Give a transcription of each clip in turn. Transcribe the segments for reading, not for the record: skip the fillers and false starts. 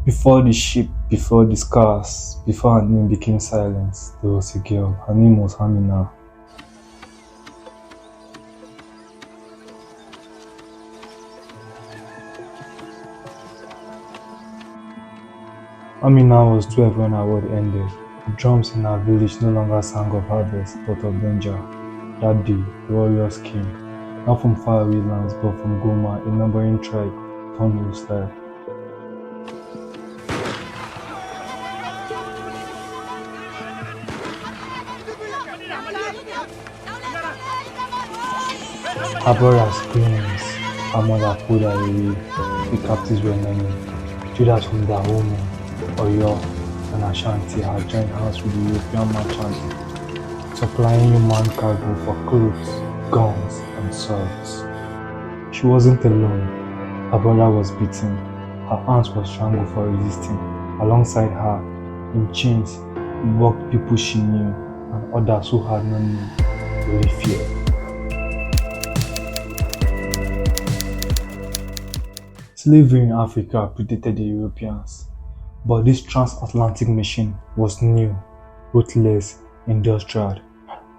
Before the ship, before the scars, before her name became silent, there was a girl. Her name was Amina. Amina was 12 when her war ended. The drums in her village no longer sang of harvest, but of danger. That day, the warriors came, not from faraway lands, but from Goma, a neighboring tribe, turned hostile. Her brother screams, her mother pulled her away. The captives were many. Traders from Dahomey, Oyo, and Ashanti had joined hands with the European merchants, supplying human cargo for clothes, guns, and swords. She wasn't alone. Her brother was beaten. Her aunt was strangled for resisting. Alongside her, in chains, walked people she knew and others who had no name, only fear. Slavery in Africa predated the Europeans, but this transatlantic machine was new, ruthless, industrial,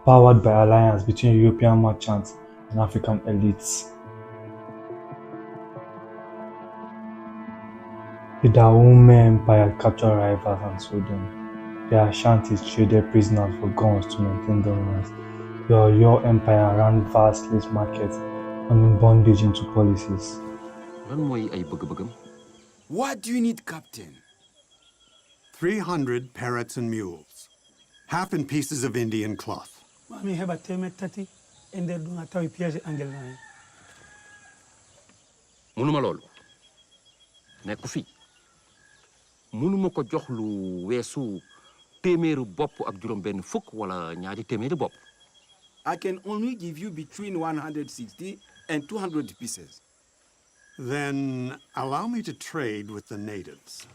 powered by alliance between European merchants and African elites. The Dahomey Empire captured rivals and sold them. The Ashantis traded prisoners for guns to maintain dominance. The Oyo Empire ran vast slave markets, turning bondage into policies. What do you need, Captain? 300 parrots and mules, half in pieces of Indian cloth. Mami heba temet tati ender dunga tawi piège angel na. Munuma lolu nekku fi munuma ko jox lu wessu téméru bop ak juroom ben fuk wala ñaari téméri bop. I can only give you between 160 and 200 pieces. Then allow me to trade with the natives.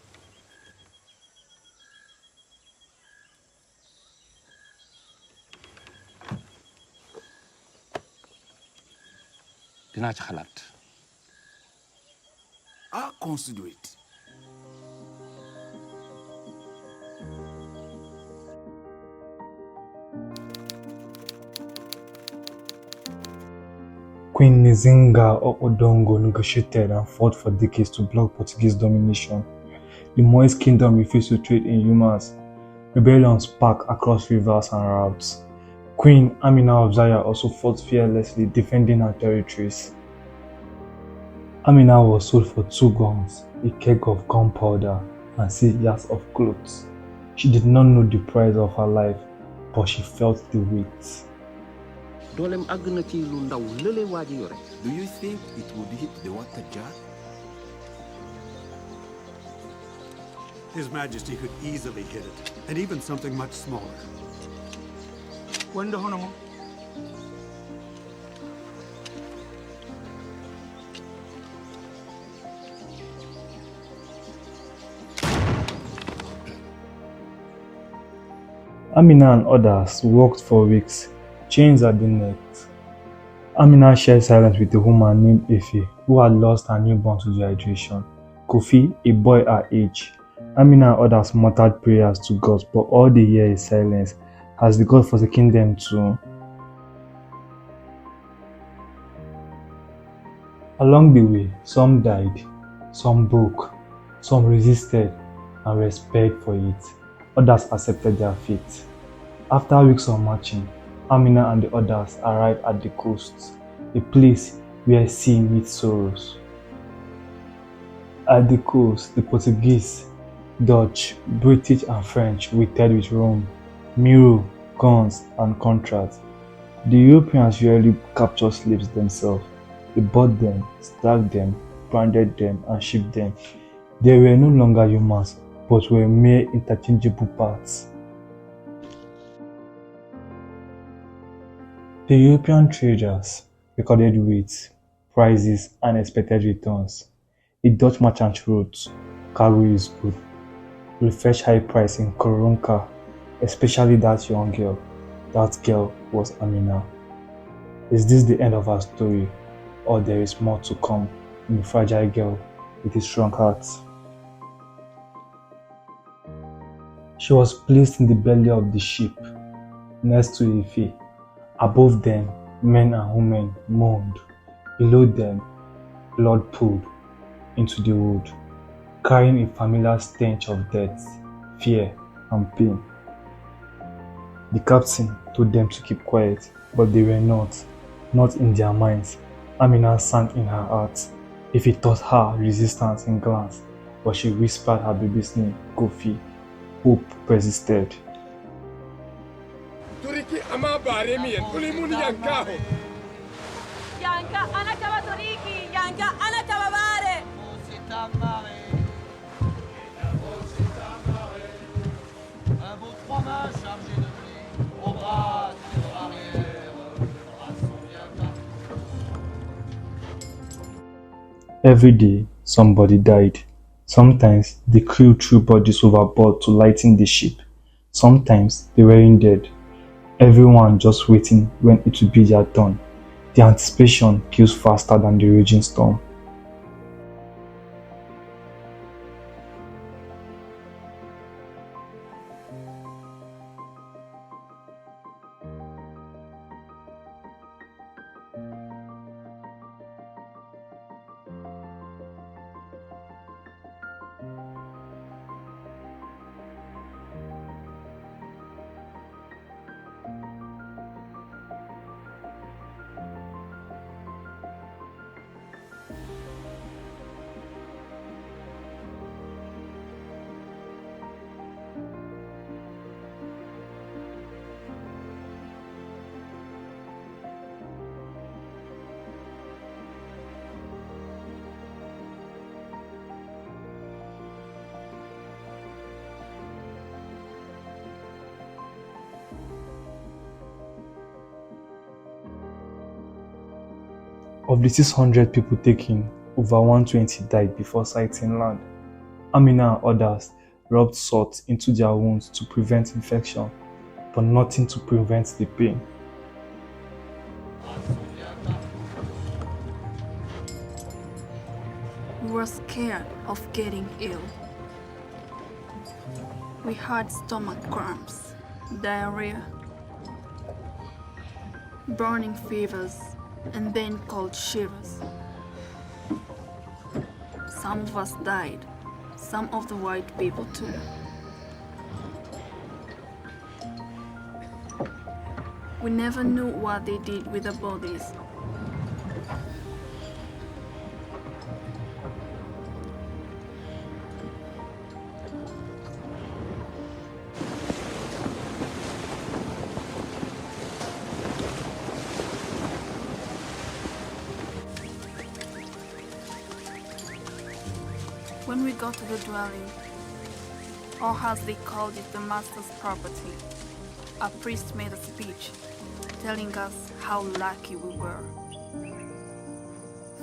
Dina ci xalat. I'll consider it. Queen Nzinga of Odongo negotiated and fought for decades to block Portuguese domination. The Moist Kingdom refused to trade in humans. Rebellions sparked across rivers and routes. Queen Amina of Zaire also fought fearlessly, defending her territories. Amina was sold for 2 guns, a keg of gunpowder, and 6 yards of clothes. She did not know the price of her life, but she felt the weight. Dolem ag na ci lu ndaw lele waji yore. Do you think it would hit the water jar? His Majesty could easily hit it, and even something much smaller. Wanda hono mo. Amina and others worked for weeks, chains had been necked. Amina shared silence with a woman named Efe, who had lost her newborn to dehydration. Kofi, a boy her age. Amina and others muttered prayers to God, but all they hear is silence, as the God forsaking them too. Along the way, some died, some broke, some resisted and were spared for it. Others accepted their fate. After weeks of marching, Amina and the others arrived at the coast, a place where sea meets sorrows. At the coast, the Portuguese, Dutch, British and French waited with Rome, Miro, guns and contracts. The Europeans rarely captured slaves themselves. They bought them, stacked them, branded them and shipped them. They were no longer humans, but were mere interchangeable parts. The European traders recorded weights, prices, and expected returns. A Dutch merchant wrote, "Cargo is good. Will fetch high price in Koronka, especially that young girl." That girl was Amina. Is this the end of our story, or there is more to come in a fragile girl with a strong heart? She was placed in the belly of the ship, next to Ife. Above them, men and women moaned. Below them, blood poured into the wood, carrying a familiar stench of death, fear, and pain. The captain told them to keep quiet, but they were not in their minds. Amina sank in her heart. If he taught her resistance in glance, but she whispered her baby's name, Kofi. Hope persisted. Turiki ama baremi en ulimuni yankaho. Yanka ana taba toriki, yanka ana taba bare. Un beau 3 mâts chargé de blé, au bras, tir arrière, bras sont bien bas. Every day, somebody died. Sometimes the crew threw bodies overboard to lighten the ship. Sometimes they weren't dead. Everyone just waiting when it would be their turn. The anticipation kills faster than the raging storm. Of the 600 people taken, over 120 died before sighting land. Amina and others rubbed salt into their wounds to prevent infection, but nothing to prevent the pain. We were scared of getting ill. We had stomach cramps, diarrhea, burning fevers, and then cold shivers. Some of us died, some of the white people too. We never knew what they did with the bodies. When we got to the dwelling, or as they called it, the master's property, a priest made a speech telling us how lucky we were.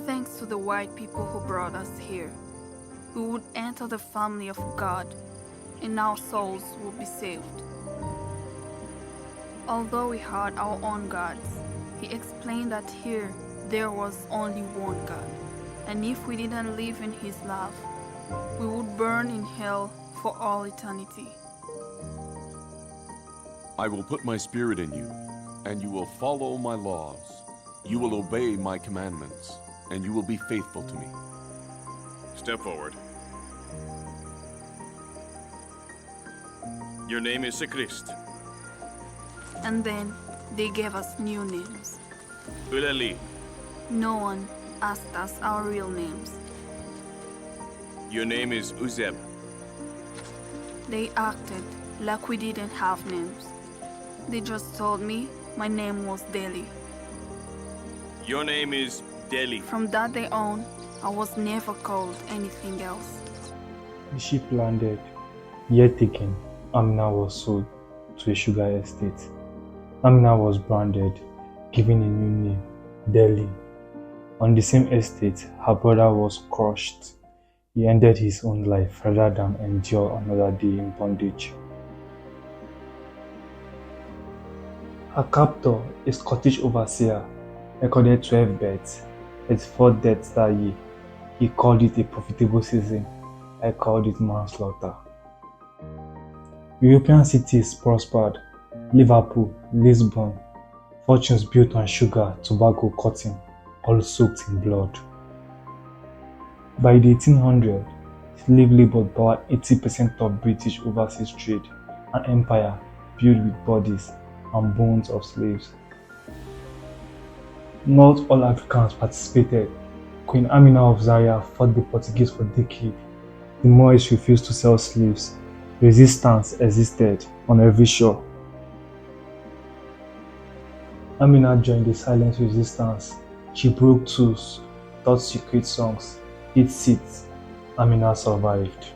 Thanks to the white people who brought us here, we would enter the family of God and our souls would be saved. Although we had our own gods, he explained that here there was only one God, and if we didn't live in his love, we would burn in hell for all eternity. I will put my spirit in you, and you will follow my laws. You will obey my commandments, and you will be faithful to me. Step forward. Your name is Christ. And then they gave us new names. Ulali. No one asked us our real names. Your name is Uzeb. They acted like we didn't have names. They just told me my name was Delhi. Your name is Delhi. From that day on, I was never called anything else. The ship landed. Yet again, Amina was sold to a sugar estate. Amina was branded, given a new name, Delhi. On the same estate, her brother was crushed. He ended his own life rather than endure another day in bondage. Her captor, a Scottish overseer, recorded 12 births, 84 deaths that year. He called it a profitable season. I called it manslaughter. European cities prospered. Liverpool, Lisbon, fortunes built on sugar, tobacco, cotton, all soaked in blood. By the 1800s, slave labor powered 80% of British overseas trade, an empire built with bodies and bones of slaves. Not all Africans participated. Queen Amina of Zaria fought the Portuguese for decades. The Moors refused to sell slaves. Resistance existed on every shore. Amina joined the silent resistance. She broke tools, taught secret songs, hid seats. Amina survived.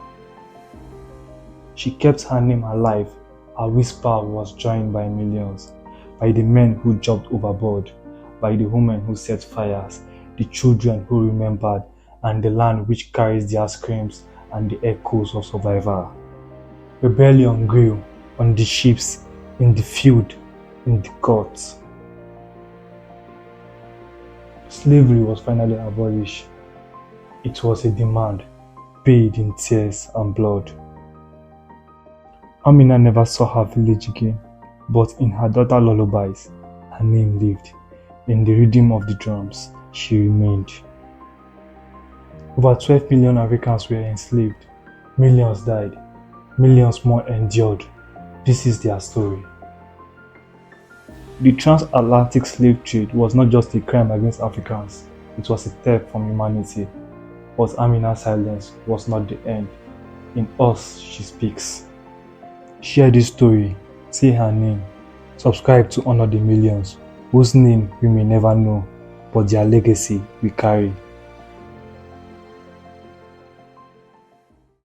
She kept her name alive. Her whisper was joined by millions, by the men who jumped overboard, by the women who set fires, the children who remembered, and the land which carries their screams and the echoes of survival. Rebellion grew on the ships, in the field, in the courts. Slavery was finally abolished. It was a demand, paid in tears and blood. Amina never saw her village again, but in her daughter lullabies, her name lived. In the rhythm of the drums, she remained. Over 12 million Africans were enslaved. Millions died. Millions more endured. This is their story. The transatlantic slave trade was not just a crime against Africans, it was a theft from humanity. But Amina's silence was not the end. In us, she speaks. Share this story, say her name, subscribe to honor the millions, whose name we may never know, but their legacy we carry.